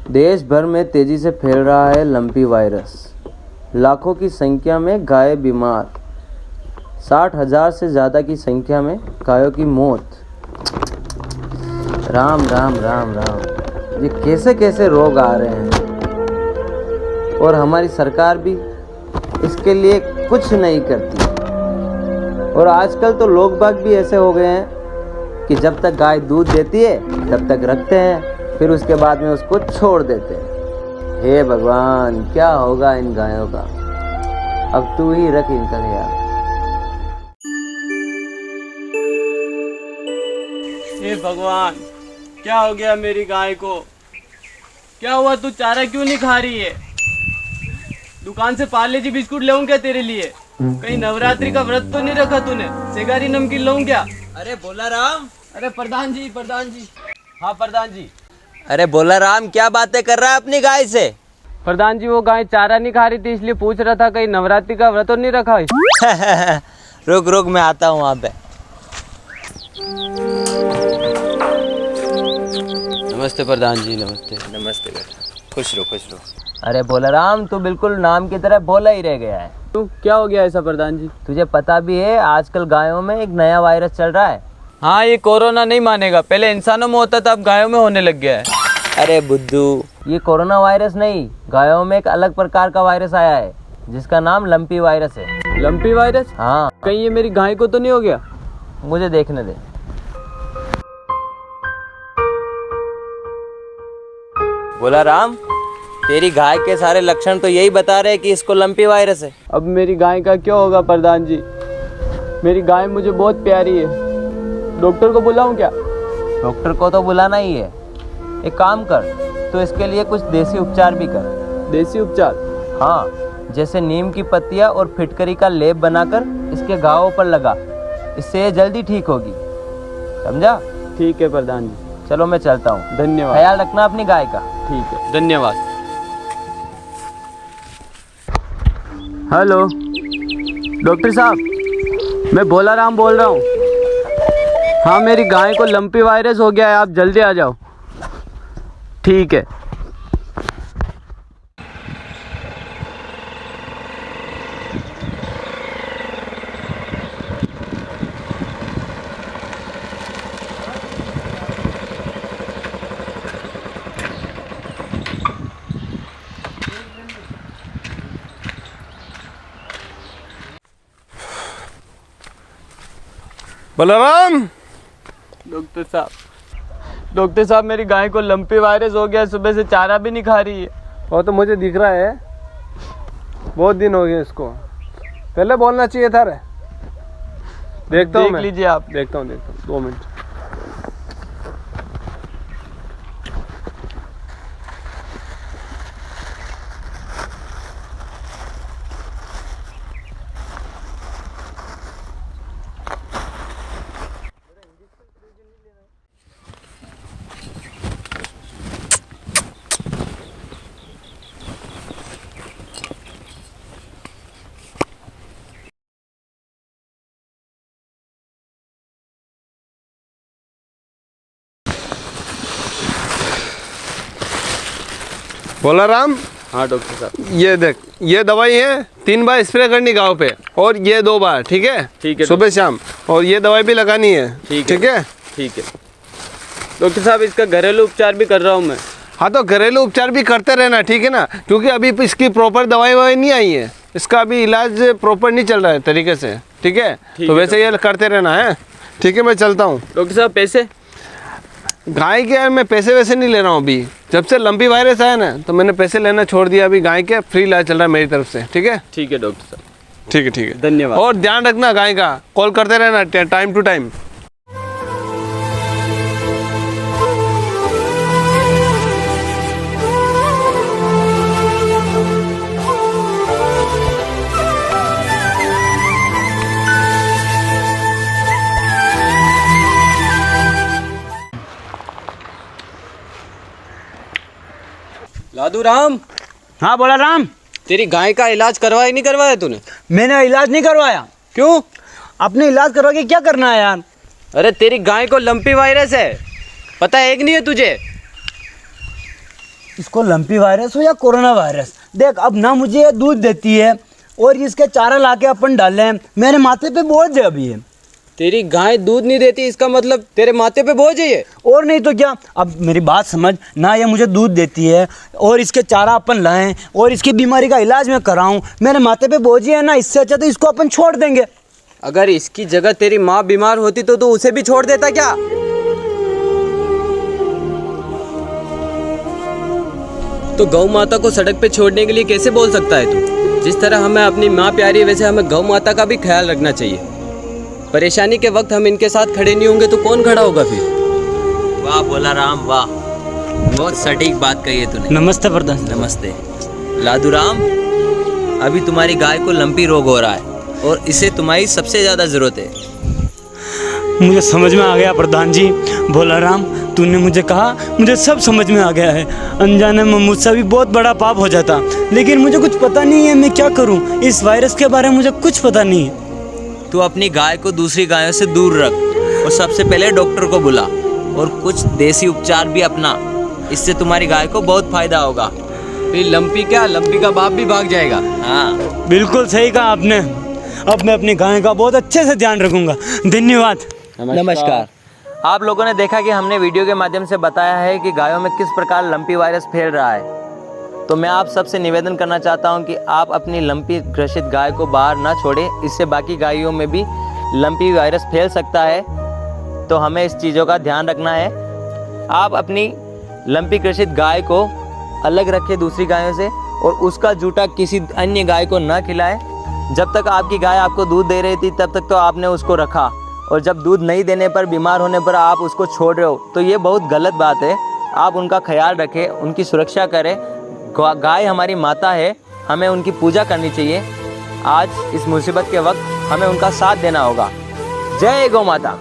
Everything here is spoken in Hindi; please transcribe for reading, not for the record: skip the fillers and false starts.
देश भर में तेजी से फैल रहा है लंपी वायरस। लाखों की संख्या में गाय बीमार, 60,000 से ज़्यादा की संख्या में गायों की मौत। राम राम राम राम, ये कैसे कैसे रोग आ रहे हैं और हमारी सरकार भी इसके लिए कुछ नहीं करती। और आजकल तो लोग बाग भी ऐसे हो गए हैं कि जब तक गाय दूध देती है तब तक रखते हैं, फिर उसके बाद में उसको छोड़ देते हैं। हे भगवान, क्या होगा इन गायों का? अब तू ही रख इनका ख्याल। हे भगवान, क्या हो गया मेरी गाय को? क्या हुआ, तू चारा क्यों नहीं खा रही है? दुकान से पार्ले जी बिस्कुट लाऊं क्या तेरे लिए? कहीं नवरात्रि का व्रत तो नहीं रखा तूने? सेगारी नमकीन लाऊं क्या? अरे बोला राम। अरे प्रधान जी, प्रधान जी। हाँ प्रधान जी। अरे बोला राम, क्या बातें कर रहा है अपनी गाय से? प्रधान जी, वो गाय चारा नहीं खा रही थी, इसलिए पूछ रहा था कहीं नवरात्रि का व्रत तो नहीं रखा है? रुक रुक, मैं आता हूँ वहाँ पे। नमस्ते प्रधान जी, नमस्ते। नमस्ते बेटा, खुश रहो खुश रहो। अरे बोला राम, तू बिल्कुल नाम की तरह बोला ही रह गया है। तू क्या हो गया ऐसा प्रधान जी? तुझे पता भी है आजकल गायों में एक नया वायरस चल रहा है। हाँ, ये कोरोना नहीं मानेगा, पहले इंसानों में होता था, अब गायों में होने लग गया है। अरे बुद्धू, ये कोरोना वायरस नहीं, गायों में एक अलग प्रकार का वायरस आया है जिसका नाम लंपी वायरस है। Lumpy virus? हाँ, कहीं ये मेरी गाय को तो नहीं हो गया? मुझे देखने दे। बोला राम, तेरी गाय के सारे लक्षण तो यही बता रहे कि इसको लंपी वायरस है। अब मेरी गाय का क्या होगा प्रधान जी? मेरी गाय मुझे बहुत प्यारी है, डॉक्टर को बुलाऊं क्या? डॉक्टर को तो बुलाना ही है। एक काम कर, तो इसके लिए कुछ देसी उपचार भी कर। देसी उपचार? हाँ, जैसे नीम की पत्तियाँ और फिटकरी का लेप बनाकर इसके घावों पर लगा, इससे ये जल्दी ठीक होगी। समझा? ठीक है प्रधान जी। चलो मैं चलता हूँ। धन्यवाद। ख्याल रखना अपनी गाय का। ठीक है, धन्यवाद। हेलो डॉक्टर साहब, मैं भोला राम बोल रहा हूँ। हाँ, मेरी गाय को लंपी वायरस हो गया है, आप जल्दी आ जाओ। ठीक है। बलराम, डॉक्टर साहब, मेरी गाय को लंपी वायरस हो गया, सुबह से चारा भी नहीं खा रही है। वो तो मुझे दिख रहा है, बहुत दिन हो गए इसको। पहले बोलना चाहिए था रे। देखता हूँ, देख लीजिए आप। देखता हूँ 2 मिनट। बोला राम। हाँ डॉक्टर साहब। ये देख, ये दवाई है, 3 बार स्प्रे करनी गाँव पे, और ये 2 बार। ठीक है? ठीक है सुबह शाम। और ये दवाई भी लगानी है। ठीक है। ठीक है? ठीक है डॉक्टर साहब, इसका घरेलू उपचार भी कर रहा हूँ मैं। हाँ, तो घरेलू उपचार भी करते रहना, ठीक है ना? क्योंकि अभी इसकी प्रॉपर दवाई ववाई नहीं आई है, इसका अभी इलाज प्रॉपर नहीं चल रहा है तरीके से। ठीक है? तो वैसे ये करते रहना है। ठीक है, मैं चलता हूँ। डॉक्टर साहब, पैसे? गाय के मैं पैसे वैसे नहीं ले रहा हूँ अभी। जब से लंपी वायरस आया ना, तो मैंने पैसे लेना छोड़ दिया। अभी गाय के फ्री इलाज चल रहा है मेरी तरफ से। ठीक है? ठीक है डॉक्टर साहब। ठीक है, ठीक है, धन्यवाद। और ध्यान रखना गाय का, कॉल करते रहना टाइम टू टाइम। लादू राम। हाँ बोला राम। तेरी गाय का इलाज करवाया नहीं करवाया तूने? मैंने इलाज नहीं करवाया। क्यों? अपने इलाज करवा के क्या करना है यार? अरे तेरी गाय को लंपी वायरस है, पता है कि नहीं है तुझे? इसको लंपी वायरस हो या कोरोना वायरस, देख अब ना मुझे ये दूध देती है और इसके चारा लाके अपन डाले हैं, मेरे माथे पे बोझ है अभी ये। तेरी गाय दूध नहीं देती इसका मतलब तेरे माथे पे बोझ है ये। और नहीं तो क्या, अब मेरी बात समझ ना, ये मुझे दूध देती है और इसके चारा अपन लाएं और इसकी बीमारी का इलाज मैं कराऊं, मेरे माथे पे बोझ ही है ना, इससे अच्छा तो इसको अपन छोड़ देंगे। अगर इसकी जगह तेरी माँ बीमार होती तो तू उसे भी छोड़ देता क्या? तो गौ माता को सड़क पे छोड़ने के लिए कैसे बोल सकता है तू? जिस तरह हमें अपनी माँ प्यारी है वैसे हमें गौ माता का भी ख्याल रखना चाहिए। परेशानी के वक्त हम इनके साथ खड़े नहीं होंगे तो कौन खड़ा होगा फिर? वाह बोला राम वाह, बहुत सटीक बात कही है तूने। नमस्ते प्रधान। नमस्ते लादू राम, अभी तुम्हारी गाय को लंपी रोग हो रहा है और इसे तुम्हारी सबसे ज़्यादा ज़रूरत है। मुझे समझ में आ गया प्रधान जी, भोला राम तूने मुझे कहा, मुझे सब समझ में आ गया है। अनजाने में मुझसे भी बहुत बड़ा पाप हो जाता, लेकिन मुझे कुछ पता नहीं है मैं क्या करूं, इस वायरस के बारे में मुझे कुछ पता नहीं है। तू अपनी गाय को दूसरी गायों से दूर रख और सबसे पहले डॉक्टर को बुला और कुछ देसी उपचार भी अपना, इससे तुम्हारी गाय को बहुत फायदा होगा। फिर लंपी क्या, लंपी का बाप भी भाग जाएगा। हाँ बिल्कुल सही कहा आपने, अब मैं अपनी गाय का बहुत अच्छे से ध्यान रखूंगा। धन्यवाद। नमस्कार। आप लोगों ने देखा कि हमने वीडियो के माध्यम से बताया है कि गायों में किस प्रकार लंपी वायरस फैल रहा है। तो मैं आप सबसे निवेदन करना चाहता हूं कि आप अपनी लंपी ग्रसित गाय को बाहर ना छोड़ें, इससे बाकी गायों में भी लंपी वायरस फैल सकता है। तो हमें इस चीज़ों का ध्यान रखना है। आप अपनी लंपी ग्रसित गाय को अलग रखें दूसरी गायों से और उसका जूठा किसी अन्य गाय को ना खिलाएं। जब तक आपकी गाय आपको दूध दे रही थी तब तक तो आपने उसको रखा, और जब दूध नहीं देने पर, बीमार होने पर आप उसको छोड़ रहे हो, तो ये बहुत गलत बात है। आप उनका ख्याल रखें, उनकी सुरक्षा करें। गाय हमारी माता है, हमें उनकी पूजा करनी चाहिए। आज इस मुसीबत के वक्त हमें उनका साथ देना होगा। जय गौ माता।